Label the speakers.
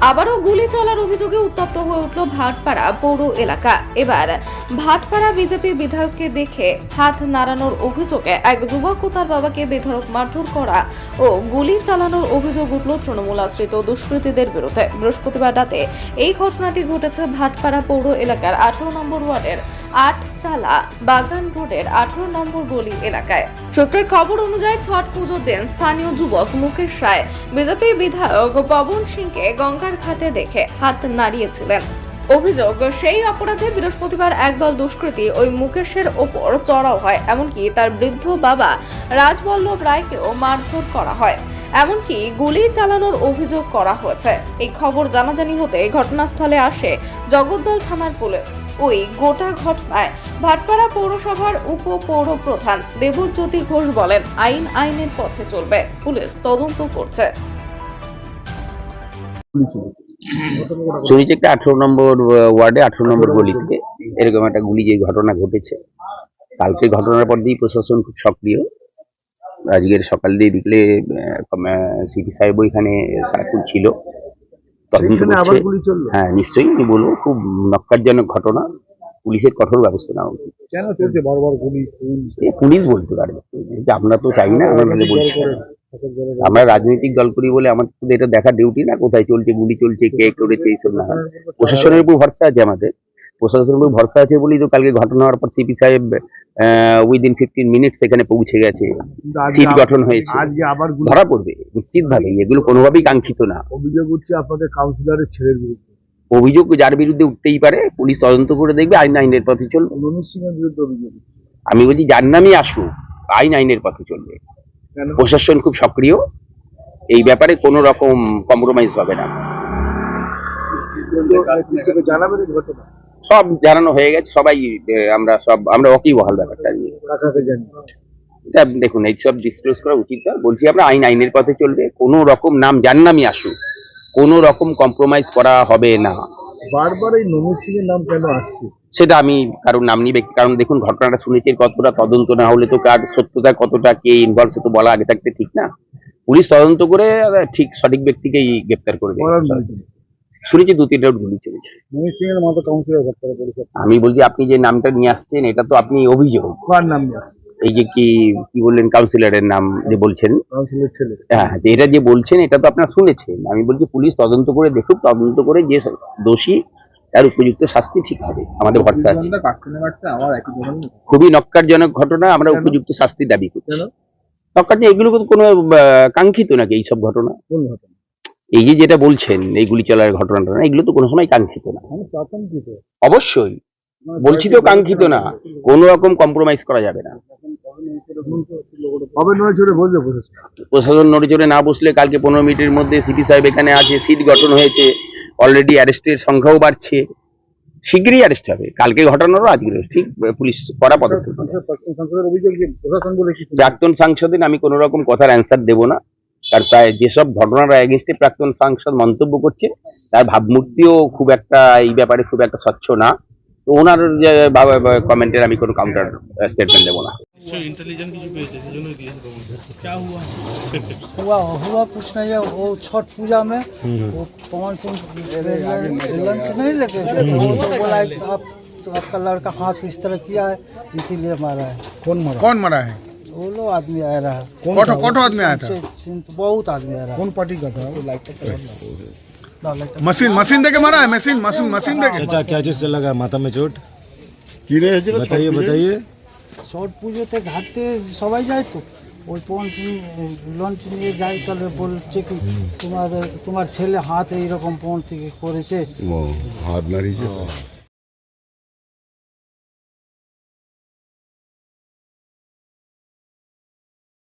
Speaker 1: আবারও গুলি চলার অভিযোগে উত্তপ্ত হয়ে উঠল ভাটপাড়া পৌর এলাকা। এবার ভাটপাড়া বিজেপি বিধায়ককে দেখে হাত নাড়ানোর অভিযোগে এক যুবক ও তার বাবাকে বেধড়ক মারধর করা ও গুলি চালানোর অভিযোগ উঠল তৃণমূল আশ্রিত দুষ্কৃতীদের বিরুদ্ধে। বৃহস্পতিবার রাতে এই ঘটনাটি ঘটেছে ভাটপাড়া পৌর এলাকার 18 নম্বর ওয়ার্ডের 8 চালা বাগান রোডের 18 নম্বর গলি এলাকায়। সূত্রের খবর অনুযায়ী ছট পুজোর দিন স্থানীয় যুবক মুকেশ রায় বিজেপি বিধায়ক পবন সিংকে গঙ্গার ঘাটে দেখে হাত নাড়িয়েছিলেন। অভিযোগ, সেই অপরাধে বৃহস্পতিবার একদল দুষ্কৃতী ওই মুকেশের ওপর চড়াও হয়। এমনকি তার বৃদ্ধ বাবা রাজবল্লভ রায়কেও মারধর করা হয়, এমনকি গুলি চালানোর অভিযোগ করা হয়েছে। এই খবর জানাজানি হতে ঘটনাস্থলে আসে জগদ্দল থানার পুলিশ। ওই গোটা ঘটনায় ভাটপাড়া পৌরসভার উপপৌর প্রধান দেবজ্যোতি ঘোষ বলেন, আইনের পথে চলবে, পুলিশ তদন্ত করছে।
Speaker 2: শুনেছি একটা 18 নম্বর ওয়ার্ডে 18 নম্বর গলিতে এরকম একটা গুলি যে ঘটনা ঘটেছে। কালকে ঘটনার পর দিয়ে প্রশাসন খুব সক্রিয়। আজকের সকাল দিয়ে বিকেলে সিপি সাহেব এখানে সারাক্ষণ ছিল, তদন্ত করছে। হ্যাঁ নিশ্চয়ই, আমি বলবো খুব নক্কারজনক ঘটনা, পুলিশের কঠোর ব্যবস্থা নেওয়া উচিত।
Speaker 3: কেন চলছে বারবার গুলি?
Speaker 2: পুলিশ বলতে পারবে, আমরা তো চাই না, আমরা বলছি আমরা রাজনৈতিক দল করি বলে আমার শুধু এটা দেখা ডিউটি না, কোথায় চলছে গুলি চলছে, কে করেছে, এইসব না। প্রশাসনের উপর ভরসা আছে, আমাদের প্রশাসনের উপর ভরসা আছে বলেই তো কালকে ঘটনা হওয়ার পর সিপি সাহেব উইদিন 15 মিনিটস এখানে পৌঁছে গেছে, সিট গঠন হয়েছে, ধরা পড়বে নিশ্চিত ভাবে। এগুলো কোনোভাবেই কাঙ্ক্ষিত না।
Speaker 3: অভিযোগ উঠছে আপনাদের কাউন্সিলরের ছেলের বিরুদ্ধে।
Speaker 2: অভিযোগ যার বিরুদ্ধে উঠতেই পারে, পুলিশ তদন্ত করে দেখবে, আইনের পথে চলবে।
Speaker 3: রমেশ সিং এর বিরুদ্ধে অভিযোগ।
Speaker 2: আমি বলছি যার নামই আসুক, আইনের পথে চলবে। প্রশাসন খুব সক্রিয়, এই ব্যাপারে কোনো রকম কম্প্রোমাইজ হবে না।
Speaker 3: জানাবেন ঘটনা
Speaker 2: সব জানানো হয়ে গেছে, সবাই আমরা ওয়াকিবহাল ব্যাপারটা নিয়ে। এটা দেখুন, এইসব ডিসক্লোজ করা উচিত না। বলছি আমরা আইনের পথে চলবে, কোনো রকম নাম যার নামই আসুক, কোনো রকম কম্প্রোমাইজ করা হবে না।
Speaker 3: বারবার এই নমিত সিং এর নাম কেন আসছে
Speaker 2: সেটা আমি কারোর নাম নিয়ে কারণ দেখুন ঘটনাটা শুনেছি, কতটা তদন্ত না হলে তো কার সত্যতা কতটা কে ইনভলভ সে তো বলা আগে থাকতে ঠিক না। পুলিশ তদন্ত করে ঠিক সঠিক ব্যক্তিকেই গ্রেপ্তার করবে। শুনেছি 2-3 রাউন্ড গুলি চলেছে।
Speaker 3: নমিত সিং এর মতো কাউন্সিলর
Speaker 2: আমি বলছি আপনি যে নামটা নিয়ে আসছেন এটা তো আপনি অভিযোগ।
Speaker 3: কার নাম নিয়ে আসছে?
Speaker 2: এই যে কি বললেন কাউন্সিলরের নাম যে বলছেন,
Speaker 3: কাউন্সিলর ছেলে।
Speaker 2: হ্যাঁ, এটা যে বলছেন এটা তো আপনারা শুনেছেন। আমি বলছি পুলিশ তদন্ত করে দেখুক, তদন্ত করে যে দোষী তার উপযুক্ত শাস্তি ঠিক হবে, আমাদের ভরসা আছে। খুবই নক্কারজনক ঘটনা, আমরা উপযুক্ত শাস্তি দাবি করছি। নক্কার যে এগুলো কোনো কাঙ্ক্ষিত নাকি এইসব ঘটনা? এই যে যেটা বলছেন এই গুলি চলার ঘটনাটা না, এগুলো তো কোনো সময় কাঙ্ক্ষিত না। অবশ্যই বলছি তো কাঙ্ক্ষিত না, কোনো রকম কম্প্রোমাইজ করা যাবে না। প্রশাসন নড়ে চড়ে না বসলে কালকে 15 মিনিটের মধ্যে সিপি সাহেব এখানে আছে, সিট গঠন হয়েছে, অলরেডি অ্যারেস্টের সংখ্যাও বাড়ছে, শীঘ্রই অ্যারেস্ট হবে। কালকে ঘটনারও আজকে ঠিক পুলিশ কড়া পদক্ষেপ। প্রাক্তন সাংসদের আমি কোন রকম কথার অ্যান্সার দেব না, কারণ প্রায় যেসব ঘটনার এগেইনস্টে প্রাক্তন সাংসদ মন্তব্য করছে তার ভাবমূর্তিও খুব একটা এই ব্যাপারে খুব একটা স্বচ্ছ না, তো ওনার যে কমেন্টের আমি কোনো কাউন্টার স্টেটমেন্ট দেবো না।
Speaker 4: हुआ कुछ नहीं है। वो छठ पूजा में वो पवन सिंह लंच नहीं लेके गए थे, वो तो बोला है कि आपका लड़का हाथ इस तरह किया है इसीलिए मारा है।
Speaker 3: कौन मरा है?
Speaker 4: वो लोग आदमी आ रहा है।
Speaker 3: कौन आदमी आया था?
Speaker 4: बहुत आदमी आ रहा है।
Speaker 3: कौन पार्टी का था? मशीन देके मारा है। मशीन देके।
Speaker 5: चाचा क्या चीज से लगा माथा में चोट? बताइए।
Speaker 4: ছট পুজোতে ঘাটতে সবাই যায়, তো ওই পवन सिंह লঞ্চ নিয়ে যায়, তাহলে বলছে কি তোমার ছেলে হাত এইরকম পवन থেকে করেছে,
Speaker 6: হাত নাড়িয়েছে।